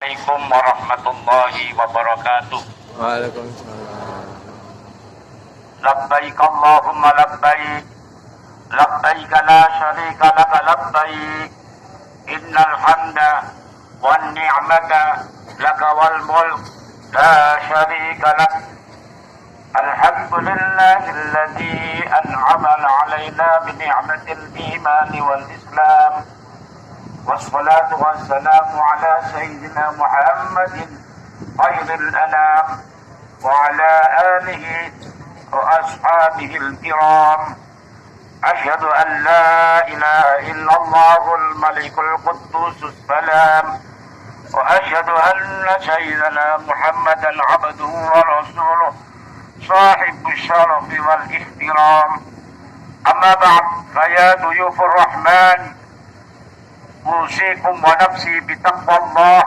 عليكم ورحمة الله وبركاته. وعليكم السلام. لبيك اللهم لبيك لبيك لا شريك لك لبيك إن الحمد والنعمة لك والملك لا شريك لك. الحمد لله الذي أنعم علينا بنعمة الإيمان والإسلام، والصلاة والسلام على سيدنا محمد خير الأنام وعلى آله وأصحابه الكرام. أشهد أن لا إله إلا الله الملك القدوس السلام، وأشهد أن سيدنا محمدا عبده ورسوله صاحب الشرف والاحترام. أما بعد، فيا ضيوف الرحمن، أوصيكم ونفسي بتقوى الله